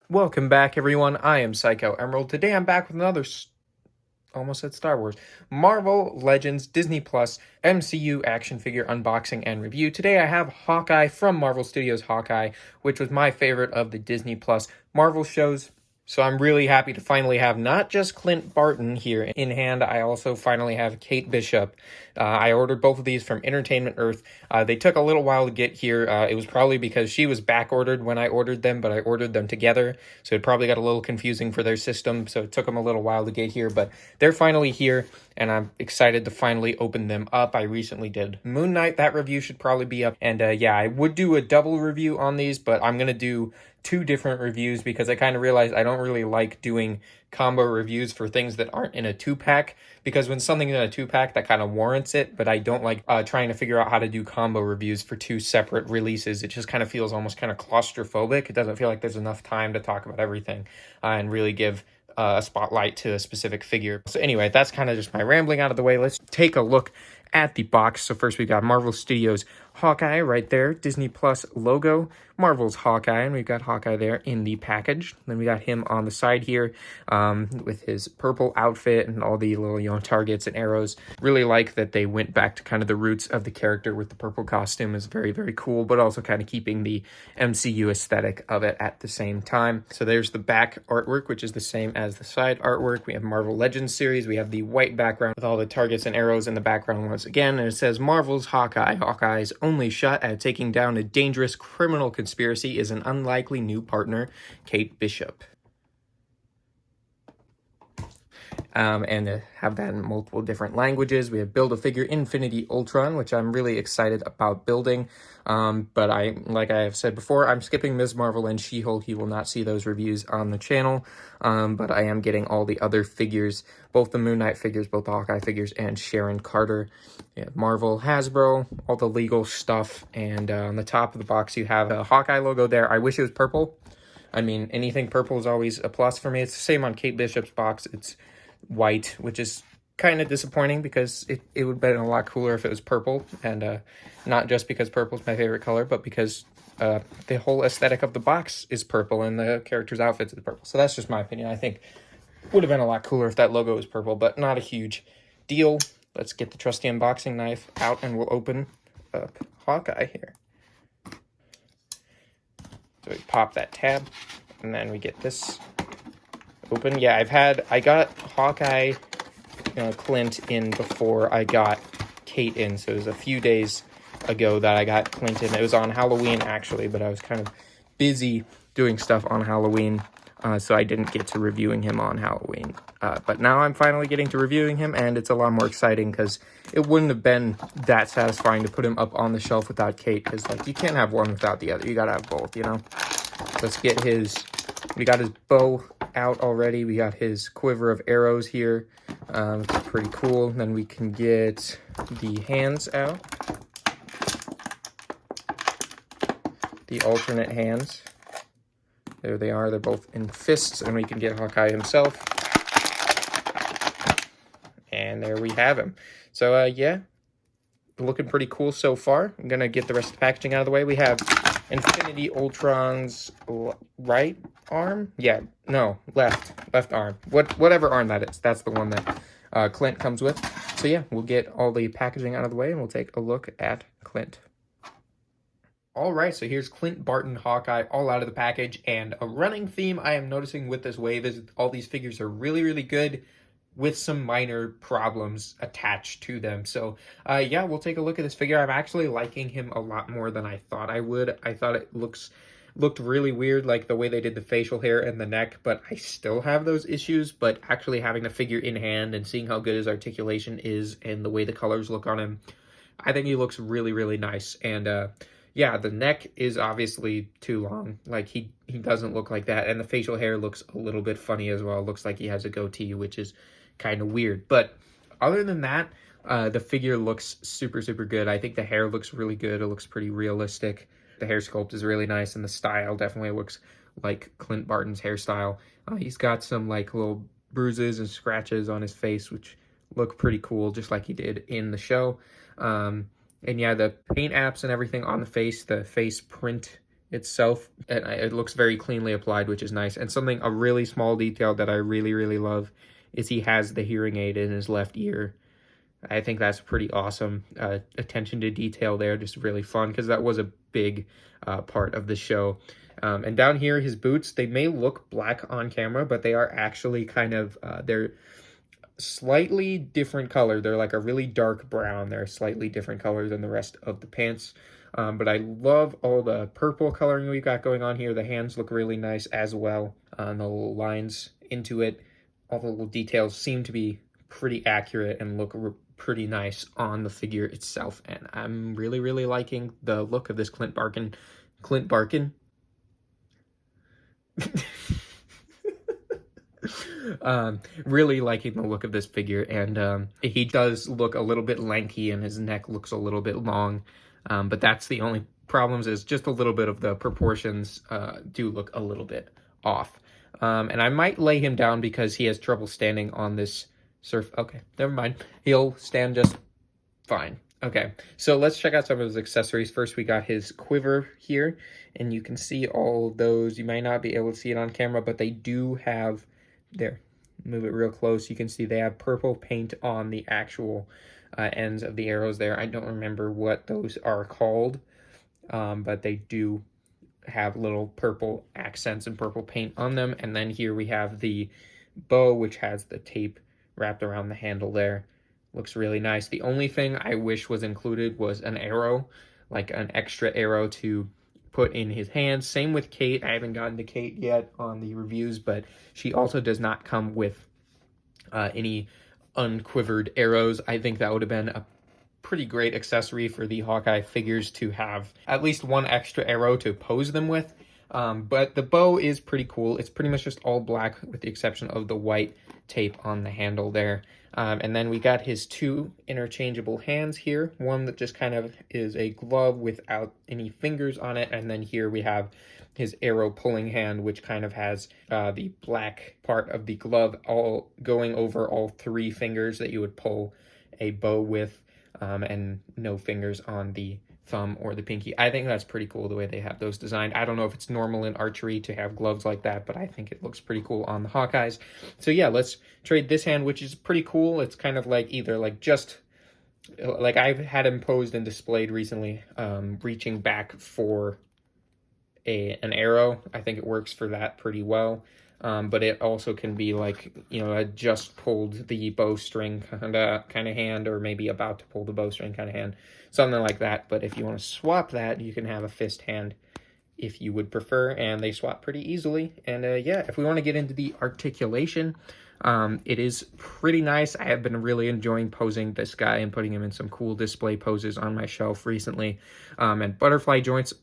Welcome back, everyone. I am Psycho Emerald. Today I'm back with another, almost said Star Wars, Marvel Legends Disney Plus MCU action figure unboxing and review. Today I have Hawkeye from Marvel Studios Hawkeye, which was my favorite of the Disney Plus Marvel shows. So I'm really happy to finally have not just Clint Barton here in hand, I also finally have Kate Bishop. I ordered both of these from Entertainment Earth. They took a little while to get here. It was probably because she was back ordered when I ordered them, but I ordered them together. So it probably got a little confusing for their system. So it took them a little while to get here, but they're finally here and I'm excited to finally open them up. I recently did Moon Knight. That review should probably be up. And yeah, I would do a double review on these, but I'm going to do two different reviews because I kind of realized I don't really like doing combo reviews for things that aren't in a 2-pack, because when something's in a 2-pack that kind of warrants it, but I don't like trying to figure out how to do combo reviews for two separate releases. It just kind of feels almost kind of claustrophobic. It doesn't feel like there's enough time to talk about everything and really give a spotlight to a specific figure. So anyway, that's kind of just my rambling out of the way. Let's take a look at the box. So first we got Marvel Studios Hawkeye right there, Disney Plus logo, Marvel's Hawkeye, and we've got Hawkeye there in the package. Then we got him on the side here with his purple outfit and all the little, targets and arrows. Really like that they went back to kind of the roots of the character with the purple costume. Is very, very cool, but also kind of keeping the MCU aesthetic of it at the same time. So there's the back artwork, which is the same as the side artwork. We have Marvel Legends series. We have the white background with all the targets and arrows in the background once again, and it says Marvel's Hawkeye. Hawkeye's only shot at taking down a dangerous criminal conspiracy is an unlikely new partner, Kate Bishop. And to have that in multiple different languages. We have Build-A-Figure Infinity Ultron, which I'm really excited about building. But like I have said before, I'm skipping Ms. Marvel and She-Hulk. You will not see those reviews on the channel. But I am getting all the other figures, both the Moon Knight figures, both the Hawkeye figures, and Sharon Carter. Marvel, Hasbro, all the legal stuff. And on the top of the box, you have a Hawkeye logo there. I wish it was purple. I mean, anything purple is always a plus for me. It's the same on Kate Bishop's box. It's white, which is kind of disappointing because it would have been a lot cooler if it was purple, and not just because purple is my favorite color, but because the whole aesthetic of the box is purple and the character's outfits is purple. So that's just my opinion. I think it would have been a lot cooler if that logo was purple, but not a huge deal. Let's get the trusty unboxing knife out and we'll open up Hawkeye here. So we pop that tab and then we get this open. Yeah, I got Hawkeye Clint in before I got Kate in, so it was a few days ago that I got Clint in. It was on Halloween actually, but I was kind of busy doing stuff on Halloween, so I didn't get to reviewing him on Halloween. But now I'm finally getting to reviewing him, and it's a lot more exciting because it wouldn't have been that satisfying to put him up on the shelf without Kate, because you can't have one without the other. You gotta have both, Let's get we got his bow out already. We got his quiver of arrows here. It's pretty cool. Then we can get the hands out. The alternate hands. There they are. They're both in fists, and we can get Hawkeye himself. And there we have him. So, yeah, looking pretty cool so far. I'm going to get the rest of the packaging out of the way. We have Infinity Ultron's right arm? Yeah, no, left arm. Whatever arm that is, that's the one that Clint comes with. So yeah, we'll get all the packaging out of the way and we'll take a look at Clint. All right, so here's Clint Barton Hawkeye all out of the package, and a running theme I am noticing with this wave is all these figures are really, really good with some minor problems attached to them. So yeah, we'll take a look at this figure. I'm actually liking him a lot more than I thought I would. I thought it looked really weird, like the way they did the facial hair and the neck, but I still have those issues. But actually having the figure in hand and seeing how good his articulation is and the way the colors look on him, I think he looks really, really nice. And yeah, the neck is obviously too long. Like he doesn't look like that. And the facial hair looks a little bit funny as well. It looks like he has a goatee, which is kind of weird. But other than that, the figure looks super, super good. I think the hair looks really good. It looks pretty realistic. The hair sculpt is really nice, and the style definitely looks like Clint Barton's hairstyle. He's got some little bruises and scratches on his face, which look pretty cool, just like he did in the show. And yeah, the paint apps and everything on the face print itself, and it looks very cleanly applied, which is nice. And a really small detail that I really, really love is he has the hearing aid in his left ear. I think that's pretty awesome. Attention to detail there, just really fun, because that was a big part of the show. And down here, his boots, they may look black on camera, but they are actually kind of, they're slightly different color. They're like a really dark brown. They're a slightly different color than the rest of the pants. But I love all the purple coloring we got going on here. The hands look really nice as well. The little lines into it, all the little details seem to be pretty accurate and look pretty nice on the figure itself. And I'm really, really liking the look of this Clint Barkin. Really liking the look of this figure, and he does look a little bit lanky and his neck looks a little bit long, but that's the only problems, is just a little bit of the proportions do look a little bit off. And I might lay him down because he has trouble standing on this surf. Okay, never mind. He'll stand just fine. Okay, so let's check out some of his accessories. First, we got his quiver here, and you can see all those. You might not be able to see it on camera, but they do have, there, move it real close. You can see they have purple paint on the actual ends of the arrows there. I don't remember what those are called, but they do have little purple accents and purple paint on them. And then here we have the bow, which has the tape wrapped around the handle there. Looks really nice. The only thing I wish was included was an arrow, like an extra arrow to put in his hands. Same with Kate. I haven't gotten to Kate yet on the reviews, but she also does not come with any unquivered arrows. I think that would have been a pretty great accessory for the Hawkeye figures to have at least one extra arrow to pose them with. But the bow is pretty cool. It's pretty much just all black with the exception of the white tape on the handle there. And then we got his two interchangeable hands here. One that just kind of is a glove without any fingers on it. And then here we have his arrow pulling hand, which kind of has the black part of the glove all going over all three fingers that you would pull a bow with, and no fingers on the thumb or the pinky. I think that's pretty cool the way they have those designed. I don't know if it's normal in archery to have gloves like that, but I think it looks pretty cool on the Hawkeyes. So yeah, let's trade this hand, which is pretty cool. It's kind of like either like just like I've had him posed and displayed recently, reaching back for an arrow. I think it works for that pretty well. But it also can be like, you know, I just pulled the bowstring kind of hand, or maybe about to pull the bowstring kind of hand, something like that. But if you want to swap that, you can have a fist hand if you would prefer, and they swap pretty easily. And yeah, if we want to get into the articulation, it is pretty nice. I have been really enjoying posing this guy and putting him in some cool display poses on my shelf recently. And butterfly joints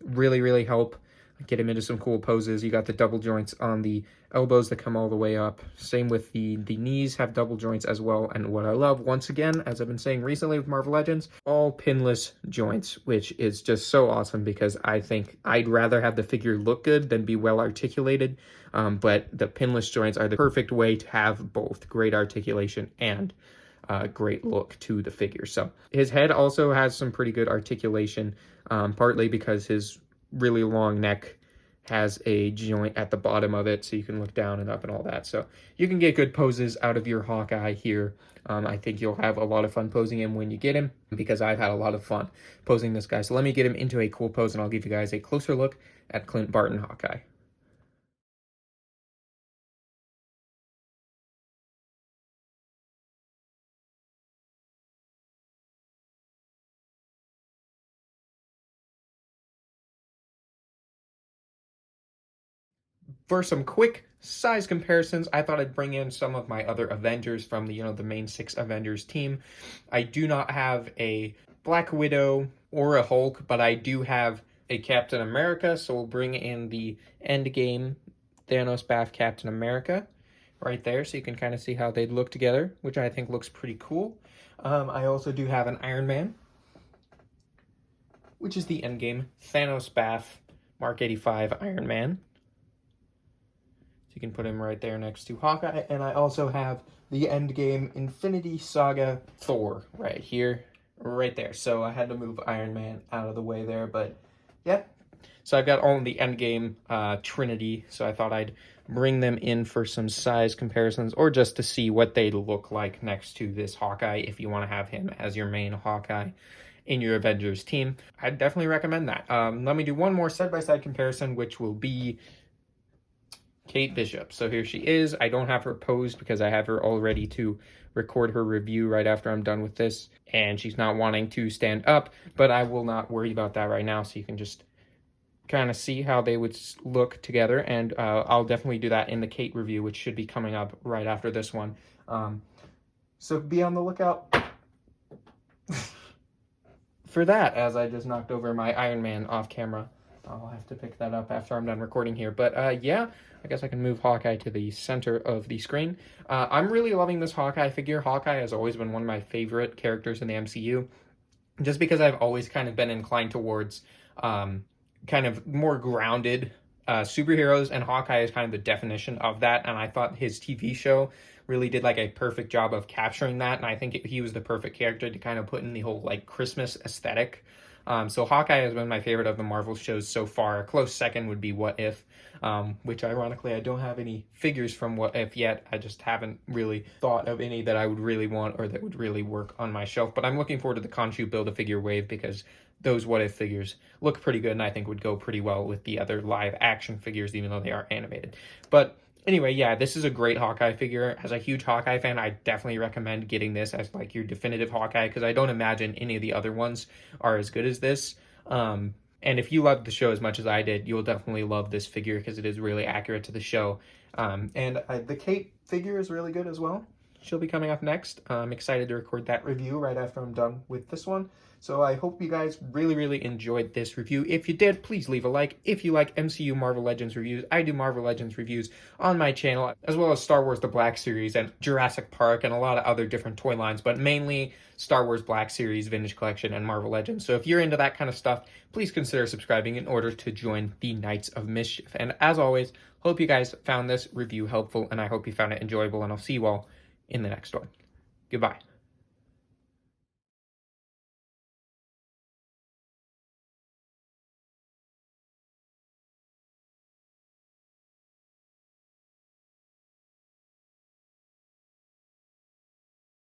really, really help get him into some cool poses. You got the double joints on the elbows that come all the way up. Same with the knees have double joints as well. And what I love, once again, as I've been saying recently with Marvel Legends, all pinless joints, which is just so awesome because I think I'd rather have the figure look good than be well articulated. But the pinless joints are the perfect way to have both great articulation and great look to the figure. So his head also has some pretty good articulation, partly because his really long neck has a joint at the bottom of it, so you can look down and up and all that. So you can get good poses out of your Hawkeye here. I think you'll have a lot of fun posing him when you get him, because I've had a lot of fun posing this guy. So let me get him into a cool pose, and I'll give you guys a closer look at Clint Barton Hawkeye. For some quick size comparisons, I thought I'd bring in some of my other Avengers from the, the main 6 Avengers team. I do not have a Black Widow or a Hulk, but I do have a Captain America, so we'll bring in the Endgame Thanos BAF Captain America right there, so you can kind of see how they'd look together, which I think looks pretty cool. I also do have an Iron Man, which is the Endgame Thanos BAF Mark 85 Iron Man. So you can put him right there next to Hawkeye. And I also have the Endgame Infinity Saga Thor right here, right there. So I had to move Iron Man out of the way there, but yeah. So I've got all the Endgame Trinity, so I thought I'd bring them in for some size comparisons, or just to see what they look like next to this Hawkeye if you want to have him as your main Hawkeye in your Avengers team. I'd definitely recommend that. Let me do one more side-by-side comparison, which will be Kate Bishop. So here she is. I don't have her posed because I have her all ready to record her review right after I'm done with this, and she's not wanting to stand up, but I will not worry about that right now, so you can just kind of see how they would look together, and I'll definitely do that in the Kate review, which should be coming up right after this one. So be on the lookout for that, as I just knocked over my Iron Man off camera. I'll have to pick that up after I'm done recording here. But yeah, I guess I can move Hawkeye to the center of the screen. I'm really loving this Hawkeye figure. Hawkeye has always been one of my favorite characters in the MCU, just because I've always kind of been inclined towards kind of more grounded superheroes, and Hawkeye is kind of the definition of that, and I thought his TV show really did like a perfect job of capturing that, and I think he was the perfect character to kind of put in the whole like Christmas aesthetic. So Hawkeye has been my favorite of the Marvel shows so far. A close second would be What If, which ironically I don't have any figures from What If yet. I just haven't really thought of any that I would really want or that would really work on my shelf. But I'm looking forward to the Khonshu Build-A-Figure wave, because those What If figures look pretty good and I think would go pretty well with the other live action figures, even though they are animated. But anyway, yeah, this is a great Hawkeye figure. As a huge Hawkeye fan, I definitely recommend getting this as like your definitive Hawkeye, because I don't imagine any of the other ones are as good as this. And if you loved the show as much as I did, you'll definitely love this figure, because it is really accurate to the show. The Kate figure is really good as well. She'll be coming up next. I'm excited to record that review right after I'm done with this one. So I hope you guys really enjoyed this review. If you did, please leave a like. If you like MCU Marvel Legends reviews, I do Marvel Legends reviews on my channel, as well as Star Wars The Black Series and Jurassic Park and a lot of other different toy lines, but mainly Star Wars Black Series, Vintage Collection, and Marvel Legends. So if you're into that kind of stuff, please consider subscribing in order to join the Knights of Mischief. And as always, hope you guys found this review helpful, and I hope you found it enjoyable, and I'll see you all in the next one. Goodbye.